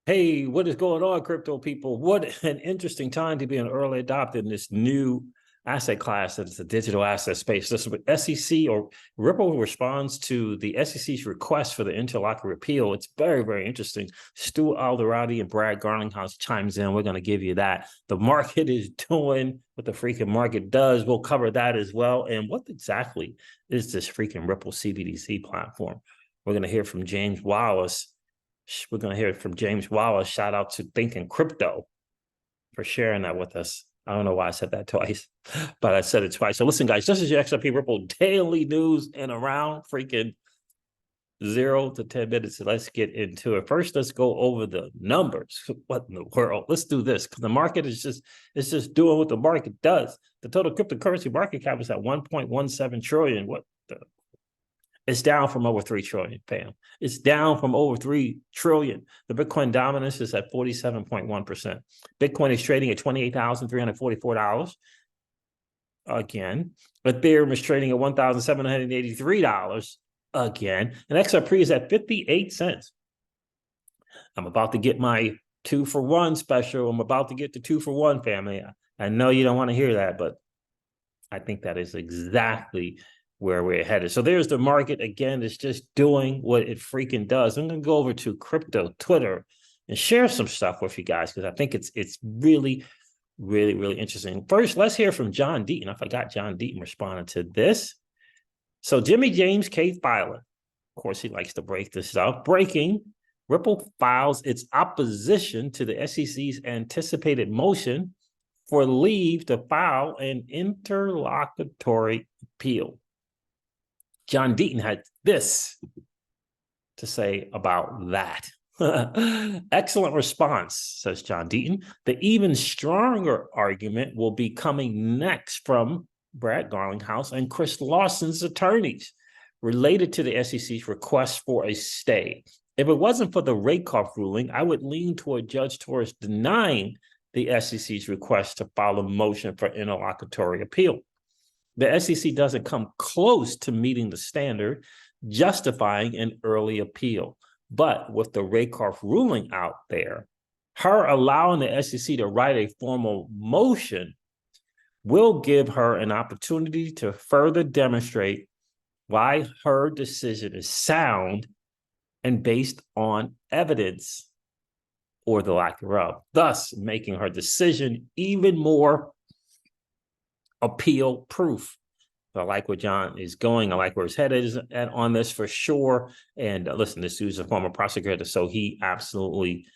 Hey, what is going on, crypto people? What an interesting time to be an early adopter in this new asset class that is the digital asset space. This SEC or Ripple responds to the SEC's request for the interlocutory appeal. It's very, very interesting. Stu Alderati and Brad Garlinghouse chimes in. We're going to give you that. The market is doing what the freaking market does. We'll cover that as well. And what exactly is this freaking Ripple CBDC platform? We're going to hear from James Wallace. We're going to hear from James Wallace. Shout out to Thinking Crypto for sharing that with us. I don't know why I said that twice, but I said it twice. So listen, guys, this is your XRP Ripple daily news in around freaking 0 to 10 minutes. Let's get into it. First, let's go over the numbers. What in the world? Let's do this because the market is just doing what the market does. The total cryptocurrency market cap is at 1.17 trillion. What the? It's down from over 3 trillion, fam. It's down from over 3 trillion. The Bitcoin dominance is at 47.1%. Bitcoin is trading at $28,344. Again, Ethereum is trading at $1,783 again. And XRP is at 58 cents. I'm about to get my 2-for-1 special. I'm about to get the 2-for-1, family. I know you don't want to hear that, but I think that is exactly where we're headed. So there's the market again. It's just doing what it freaking does. I'm going to go over to crypto Twitter and share some stuff with you guys because I think it's really, really, really interesting. First, let's hear from John Deaton. I forgot John Deaton responded to this. So Jimmy James K. Filer, of course, he likes to break this stuff. Breaking, Ripple files its opposition to the SEC's anticipated motion for leave to file an interlocutory appeal. John Deaton had this to say about that. Excellent response, says John Deaton. The even stronger argument will be coming next from Brad Garlinghouse and Chris Lawson's attorneys related to the SEC's request for a stay. If it wasn't for the Rakoff ruling, I would lean toward Judge Torres denying the SEC's request to file a motion for interlocutory appeal. The SEC doesn't come close to meeting the standard, justifying an early appeal. But with the Rakoff ruling out there, her allowing the SEC to write a formal motion will give her an opportunity to further demonstrate why her decision is sound and based on evidence or the lack thereof, thus making her decision even more appeal proof. I like where John is going. I like where his head is at on this for sure. And listen, this dude's a former prosecutor, so he absolutely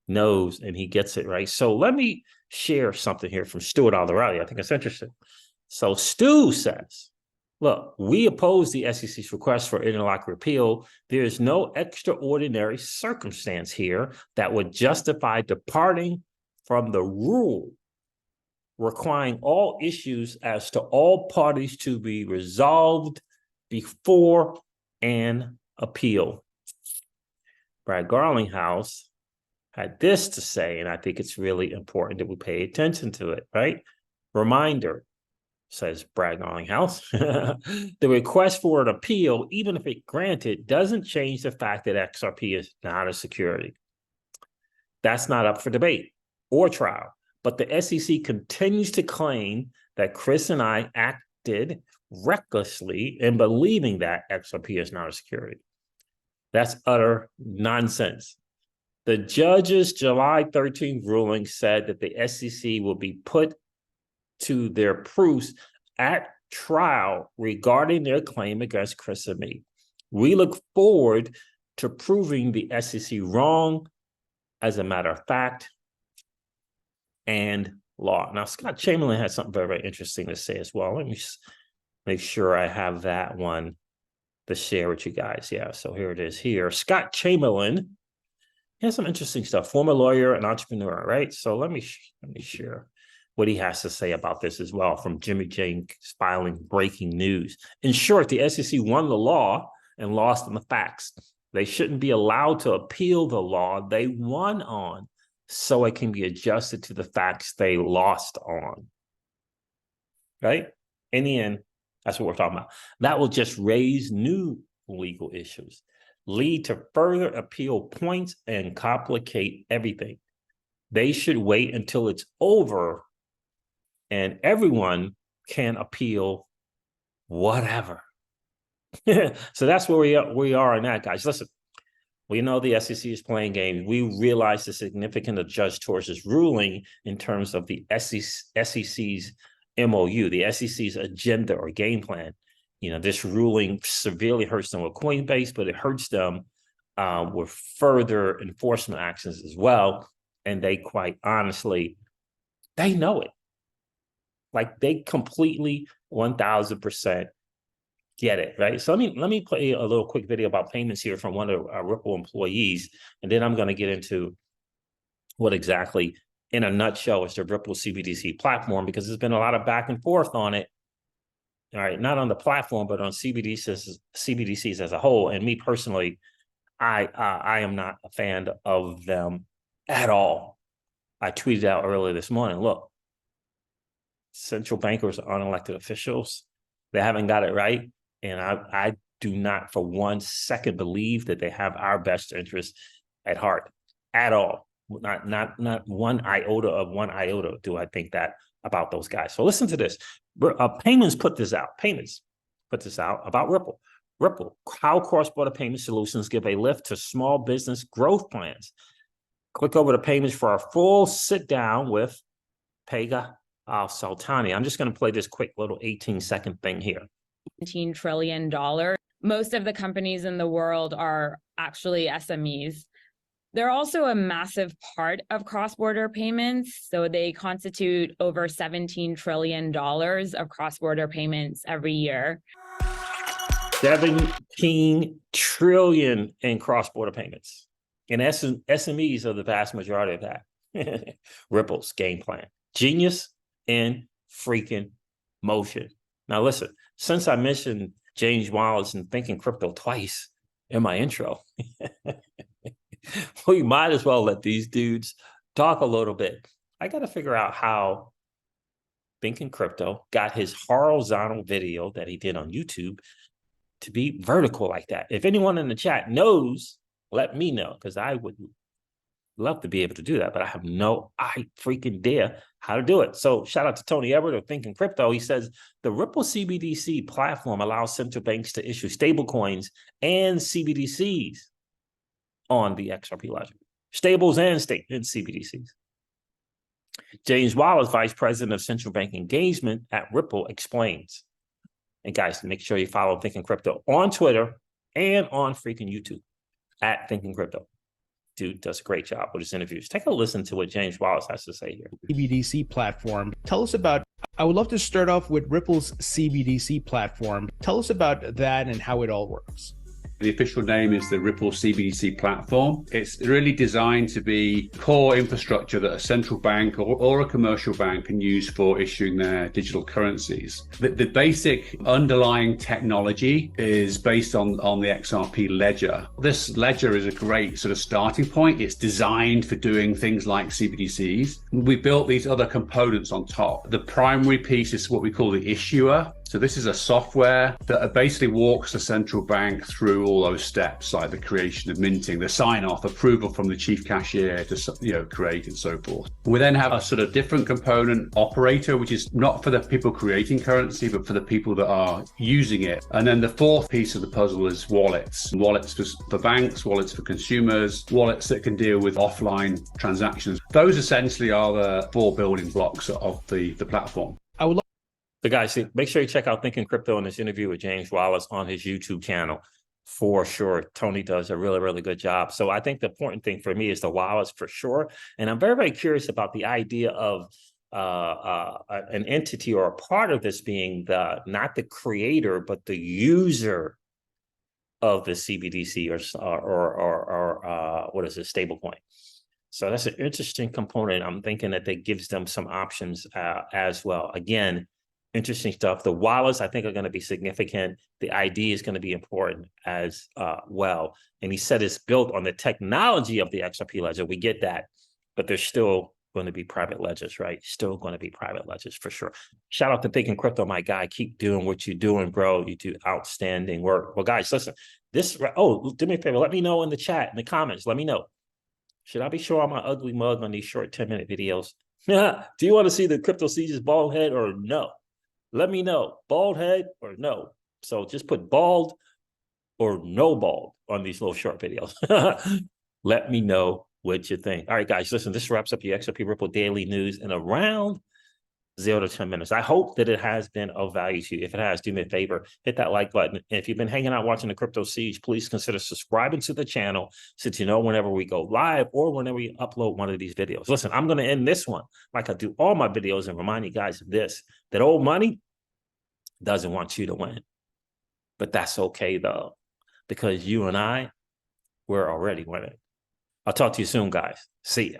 knows and he gets it, right? So let me share something here from Stuart Alderati. I think it's interesting. So Stu says, look, we oppose the SEC's request for interlocutory appeal. There is no extraordinary circumstance here that would justify departing from the rule requiring all issues as to all parties to be resolved before an appeal. Brad Garlinghouse had this to say, and I think it's really important that we pay attention to it, right? Reminder, says Brad Garlinghouse, the request for an appeal, even if it granted, doesn't change the fact that XRP is not a security. That's not up for debate or trial. But the SEC continues to claim that Chris and I acted recklessly in believing that XRP is not a security. That's utter nonsense. The judge's July 13th ruling said that the SEC will be put to their proofs at trial regarding their claim against Chris and me. We look forward to proving the SEC wrong as a matter of fact and law. Now, Scott Chamberlain has something very, very interesting to say as well. Let me just make sure I have that one to share with you guys. Yeah, so here it is here. Scott Chamberlain has some interesting stuff. Former lawyer and entrepreneur, right? So let me share what he has to say about this as well from Jimmy James filing breaking news. In short, the SEC won the law and lost on the facts. They shouldn't be allowed to appeal the law they won on, so it can be adjusted to the facts they lost on, right? In the end, that's what we're talking about. That will just raise new legal issues. lead to further appeal points and complicate everything. They should wait until it's over and everyone can appeal whatever. So that's where we are in that, guys. Listen, we know the SEC is playing games. We realize the significance of Judge Torres' ruling in terms of the SEC's MOU, the SEC's agenda or game plan. You know, this ruling severely hurts them with Coinbase, but it hurts them with further enforcement actions as well. And they quite honestly, they know it. Like they completely 1000% get it, right? So let me play a little quick video about payments here from one of our Ripple employees, and then I'm going to get into what exactly, in a nutshell, is the Ripple CBDC platform, because there's been a lot of back and forth on it. All right, not on the platform, but on CBDCs as a whole. And me personally, I am not a fan of them at all. I tweeted out earlier this morning, look, central bankers are unelected officials. They haven't got it right. And I do not for 1 second believe that they have our best interest at heart at all. Not one iota do I think that about those guys. So listen to this. Payments put this out. Payments put this out about Ripple. Ripple, how cross-border payment solutions give a lift to small business growth plans. Click over to payments for our full sit down with Pega Sultani. I'm just going to play this quick little 18-second thing here. $17 trillion. Most of the companies in the world are actually SMEs. They're also a massive part of cross-border payments. So they constitute over $17 trillion of cross-border payments every year. 17 trillion in cross-border payments. And SMEs are the vast majority of that. Ripple's game plan. Genius in freaking motion. Now listen, since I mentioned James Wallace and Thinking Crypto twice in my intro, we might as well let these dudes talk a little bit. I got to figure out how Thinking Crypto got his horizontal video that he did on YouTube to be vertical like that. If anyone in the chat knows, let me know, because I would love to be able to do that, but I have no freaking idea how to do it. So shout out to Tony Everett of Thinking Crypto. He says the Ripple CBDC platform allows central banks to issue stablecoins and CBDCs on the XRP ledger, stables and CBDCs. James Wallace, Vice President of Central Bank Engagement at Ripple, explains. And guys, make sure you follow Thinking Crypto on Twitter and on freaking YouTube at Thinking Crypto. Dude does a great job with his interviews. Take a listen to what James Wallace has to say here. CBDC platform. Tell us about, I would love to start off with Ripple's CBDC platform. Tell us about that and how it all works. The official name is the Ripple CBDC platform. It's really designed to be core infrastructure that a central bank or a commercial bank can use for issuing their digital currencies. The basic underlying technology is based on the XRP ledger. This ledger is a great sort of starting point. It's designed for doing things like CBDCs. We built these other components on top. The primary piece is what we call the issuer. So this is a software that basically walks the central bank through all those steps, like the creation of minting, the sign-off, approval from the chief cashier to create and so forth. We then have a sort of different component operator, which is not for the people creating currency, but for the people that are using it. And then the fourth piece of the puzzle is wallets. Wallets for banks, wallets for consumers, wallets that can deal with offline transactions. Those essentially are the four building blocks of the platform. So guys, make sure you check out Thinking Crypto in this interview with James Wallace on his YouTube channel for sure. Tony does a really, really good job. So I think the important thing for me is the Wallace for sure. And I'm very, very curious about the idea of an entity or a part of this being not the creator, but the user of the CBDC or what is it, stablecoin. So that's an interesting component. I'm thinking that gives them some options as well. Again, interesting stuff. The wallets, I think, are going to be significant. The ID is going to be important as well. And he said it's built on the technology of the XRP ledger. We get that, but there's still going to be private ledgers, right? Still going to be private ledgers for sure. Shout out to Thinking Crypto, my guy. Keep doing what you're doing, bro. You do outstanding work. Well, guys, listen, Do me a favor. Let me know in the chat, in the comments. Let me know. Should I be showing my ugly mug on these short 10-minute videos? Do you want to see the Crypto Siege's bald head or no? Let me know. Bald head or no? So just put bald or no bald on these little short videos. Let me know what you think. All right, guys, listen, this wraps up your XRP Ripple Daily News in around 0 to 10 minutes. I hope that it has been of value to you. If it has, do me a favor, hit that like button. And if you've been hanging out watching the Crypto Siege, please consider subscribing to the channel so that you know whenever we go live or whenever we upload one of these videos. Listen, I'm going to end this one like I do all my videos and remind you guys of this, that old money doesn't want you to win. But that's okay, though, because you and I, we're already winning. I'll talk to you soon, guys. See ya.